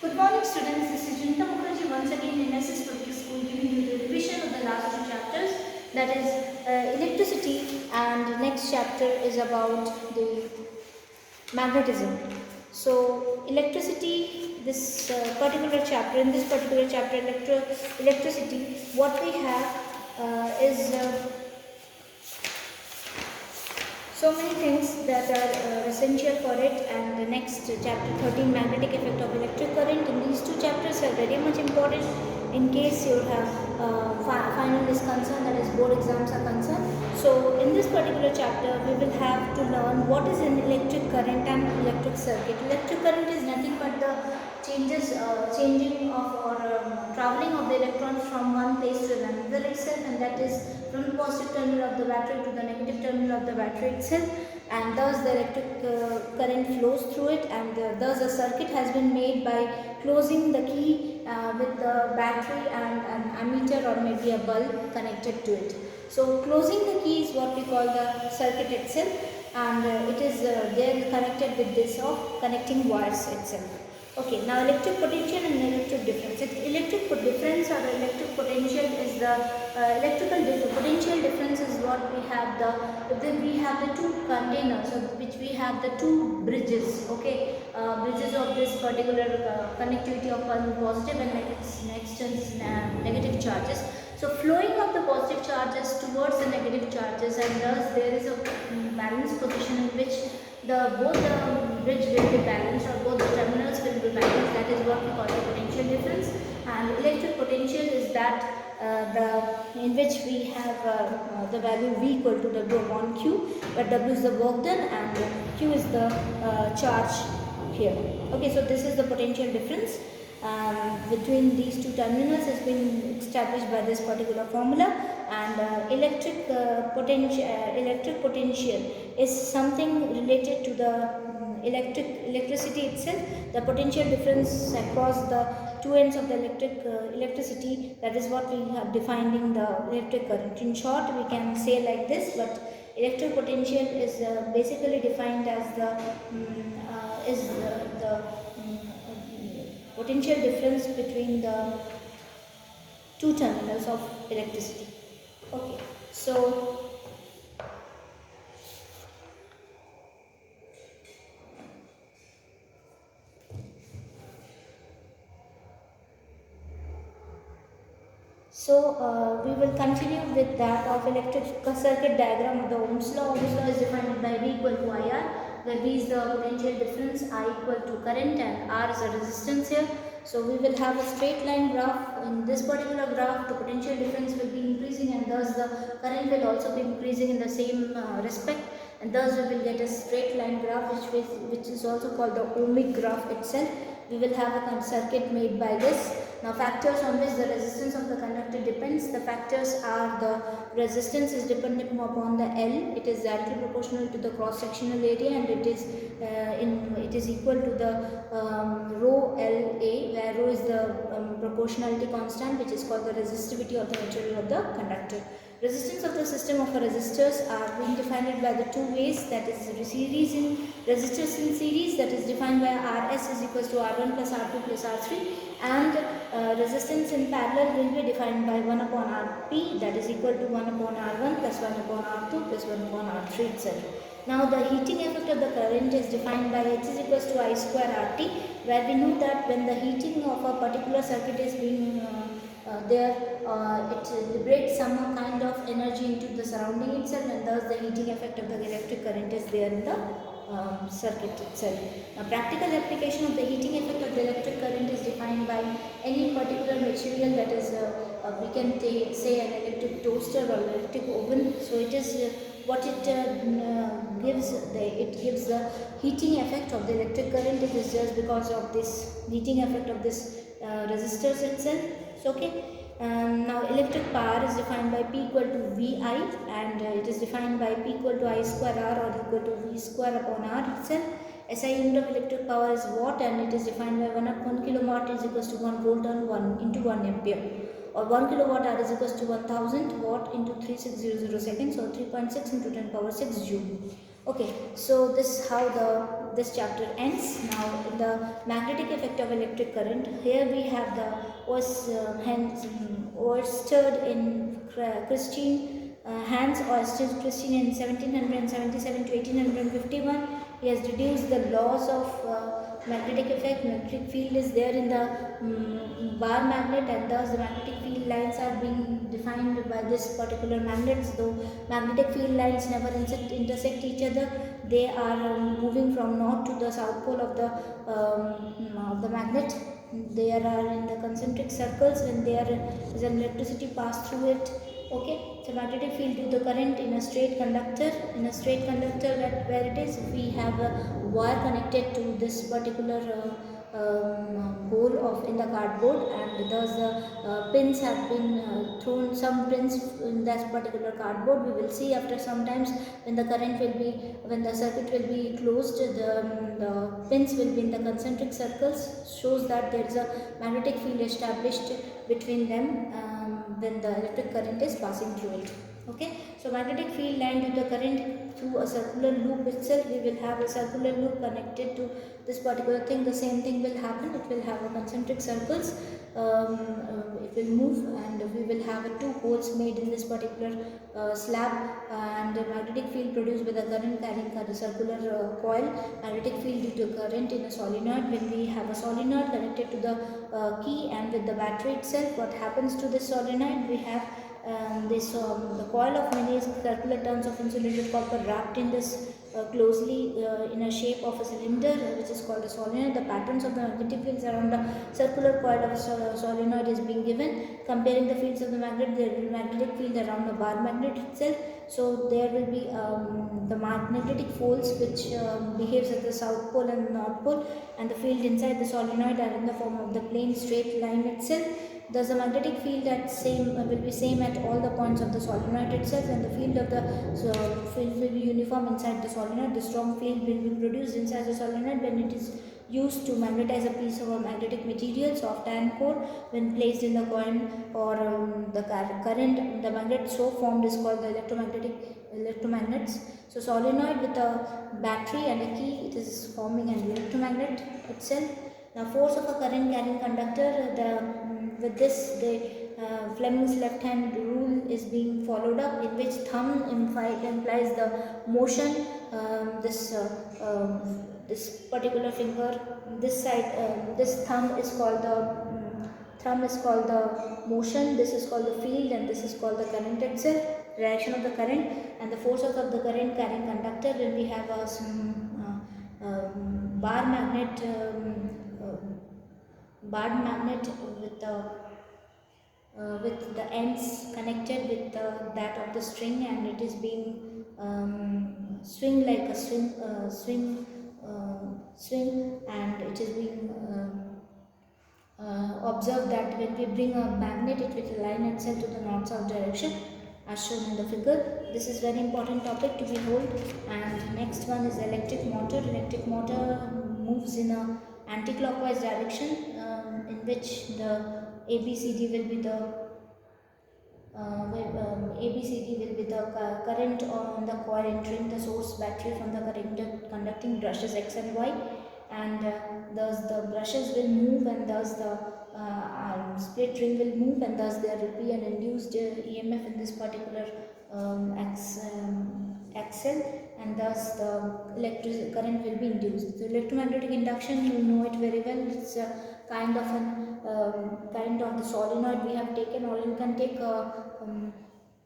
Good morning students, this is Junita Mukherjee once again in SS Public School giving you the revision of the last two chapters, that is electricity, and next chapter is about the magnetism. So electricity, this particular chapter, in this particular chapter electricity, what we have is so many things that are essential for it, and the next chapter 13, magnetic effect of electric current. In these two chapters are very much important in case you have final is concerned, that is board exams are concerned. So in this particular chapter we will have to learn what is an electric current and electric circuit. Electric current is nothing but the changing of or traveling of the electrons from one place to another itself, and that is from the positive terminal of the battery to the negative terminal of the battery itself, and thus the electric current flows through it, and thus a circuit has been made by closing the key with the battery and an ammeter or maybe a bulb connected to it. So closing the key is what we call the circuit itself, and it is there connected with this of connecting wires itself. Okay, now electric potential and electric difference. Electric difference or electric potential is the potential difference is what we have the two containers of which we have the two bridges. Okay, bridges of this particular connectivity of one positive and negative charges. So flowing of the positive charges towards the negative charges, and thus there is a balanced position in which both the bridge will be balanced, or both the terminals will be balanced. That is what we call the potential difference. And electric potential is that in which we have the value V equal to W upon Q, where W is the work done and Q is the charge here. Okay, so this is the potential difference between these two terminals has been established by this particular formula, and electric potential is something related to the electricity itself. The potential difference across the two ends of the electricity, that is what we have defined in the electric current. In short, we can say like this, but electric potential is basically defined as the potential difference between the two terminals of electricity. Okay, so we will continue with that of electric circuit diagram of the Ohm's law. Ohm's law is defined by V equal to IR, where V is the potential difference, I equal to current, and R is the resistance here. So we will have a straight line graph. In this particular graph, the potential difference will be increasing, and thus the current will also be increasing in the same respect, and thus we will get a straight line graph, which is also called the ohmic graph itself. We will have a circuit made by this. Now factors on which the resistance of the conductor depends. The factors are the resistance is dependent upon the L. It is directly proportional to the cross sectional area, and it is equal to the rho LA, where rho is the proportionality constant, which is called the resistivity of the material of the conductor. Resistance of the system of resistors are being defined by the two ways, that is series in resistors in series, that is defined by Rs is equals to R1 plus R2 plus R3, and resistance in parallel will be defined by 1 upon Rp, that is equal to 1 upon R1 plus 1 upon R2 plus 1 upon R3 itself. Now the heating effect of the current is defined by H is equals to I square RT, where we know that when the heating of a particular circuit is being it liberates some kind of energy into the surrounding itself, and thus the heating effect of the electric current is there in the circuit itself. Now practical application of the heating effect of the electric current is defined by any particular material, that is we can say an electric toaster or electric oven. So it is what it gives the heating effect of the electric current. It is just because of this heating effect of this resistors itself. So okay, now electric power is defined by P equal to VI, and it is defined by P equal to I square R or equal to V square upon R itself. SI unit of electric power is watt, and it is defined by 1 kilowatt is equals to 1 volt on 1 into 1 ampere, or 1 kilowatt hour is equals to 1000 watt into 3600 seconds, or 3.6 into 10 power 6 joule. Okay, so this is how the this chapter ends. Now, in the magnetic effect of electric current, here we have the Oersted in Christine Hans Oersted Christine in 1777 to 1851. He has deduced the laws of magnetic effect. Magnetic field is there in the bar magnet, and thus the magnetic field lines are being defined by this particular magnets. Though magnetic field lines never intersect each other, they are moving from north to the south pole of the magnet. They are in the concentric circles when there is an electricity pass through it. Okay, so magnetic field due to current in a straight conductor. In a straight conductor, where it is, we have a wire connected to this particular hole of in the cardboard, and thus the pins have been thrown, some pins in that particular cardboard. We will see after some times when the current will be, when the circuit will be closed, the pins will be in the concentric circles, shows that there is a magnetic field established between them when the electric current is passing through it. Okay, so magnetic field line due to current through a circular loop itself. We will have a circular loop connected to this particular thing. The same thing will happen. It will have a concentric circles. It will move, and we will have two holes made in this particular slab, and the magnetic field produced by the current carrying the circular coil. Magnetic field due to current in a solenoid. When we have a solenoid connected to the key and with the battery itself, what happens to this solenoid? We have the coil of many circular turns of insulated copper wrapped in this closely in a shape of a cylinder, which is called a solenoid. The patterns of the magnetic fields around the circular coil of a solenoid is being given. Comparing the fields of the magnet, there will be magnetic field around the bar magnet itself. So there will be the magnetic folds which behaves at the south pole and north pole, and the field inside the solenoid are in the form of the plane straight line itself. Thus, the magnetic field will be same at all the points of the solenoid itself, and the field of the field will be uniform inside the solenoid. The strong field will be produced inside the solenoid when it is used to magnetize a piece of a magnetic material, soft iron core. When placed in the coin or the current, the magnet so formed is called the electromagnets. So, solenoid with a battery and a key, it is forming an electromagnet itself. Now, force of a current carrying conductor, with this, Fleming's left hand rule is being followed up, in which thumb implies the motion. This particular finger, this side, this thumb is called the motion. This is called the field, and this is called the current itself, direction of the current, and the force of the current carrying conductor. When we have a bar magnet. Bar magnet with the ends connected with that of the string, and it is being swing like a swing, and it is being observed that when we bring a magnet, it will align itself to the north-south direction as shown in the figure. This is very important topic to behold. And next one is electric motor. Electric motor moves in a anti-clockwise direction, in which the ABCD will be the current on the coil entering the source battery from the conducting brushes X and Y, and thus the brushes will move, and thus the split ring will move, and thus there will be an induced EMF in this particular axle, and thus the electric current will be induced. So electromagnetic induction, you know it very well. It's a kind of the solenoid we have taken, or you can take a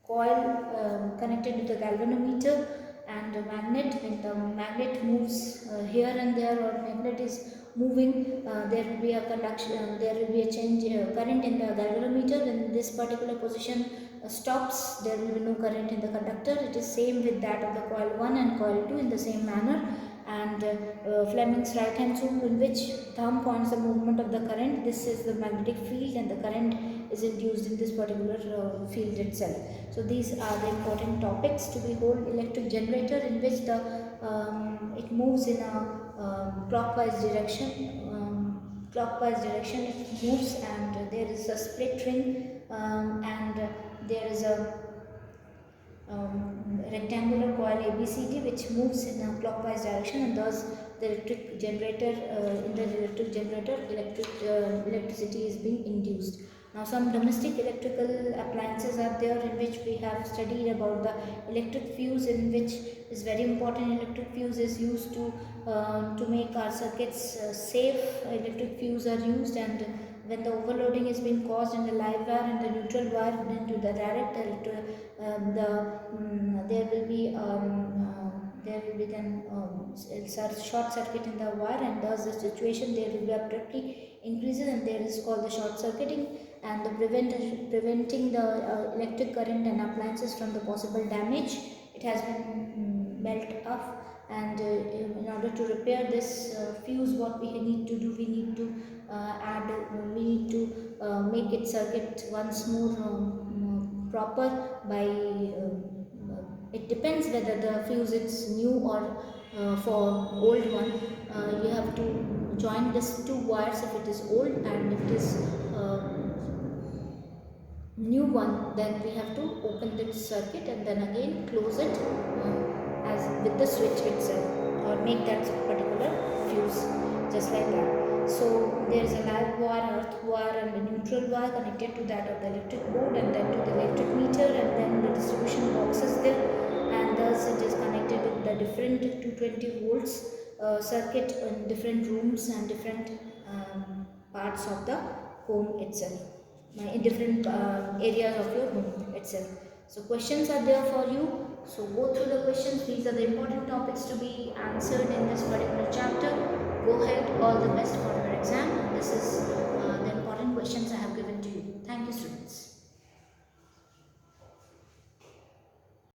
coil connected to the galvanometer and a magnet. When the magnet moves here and there, or magnet is moving, there will be a conduction, there will be a change current in the galvanometer. When this particular position stops, there will be no current in the conductor. It is same with that of the coil 1 and coil 2 in the same manner. And Fleming's right hand rule, in which thumb points the movement of the current. This is the magnetic field, and the current is induced in this particular field itself. So these are the important topics to behold. Electric generator, in which the it moves in a clockwise direction. It moves, and there is a split ring, and there is a rectangular coil ABCD which moves in a clockwise direction, and thus the electric generator, in the electric generator, electricity is being induced. Now some domestic electrical appliances are there in which we have studied about the electric fuse, in which is very important. Electric fuse is used to make our circuits safe. Electric fuse are used, and when the overloading is being caused in the live wire and the neutral wire into the direct there will be then short circuit in the wire, and thus the situation there will be abruptly increases, and there is called the short circuiting, and the preventing the electric current and appliances from the possible damage. It has been melt up, and in order to repair this fuse, what we need to do, we need to make it circuit once more proper by it depends whether the fuse is new or for old one. You have to join these two wires if it is old, and if it is new one, then we have to open this circuit and then again close it as with the switch itself, or make that particular fuse just like that. So there is a live wire, earth wire, and a neutral wire connected to that of the electric board, and then to the electric meter, and then the distribution box is there, and thus it is connected with the different 220 volts circuit in different rooms and different parts of the home itself, in different areas of your home itself. So questions are there for you. So go through the questions. These are the important topics to be answered in this particular chapter. Go ahead, all the best for your exam. This is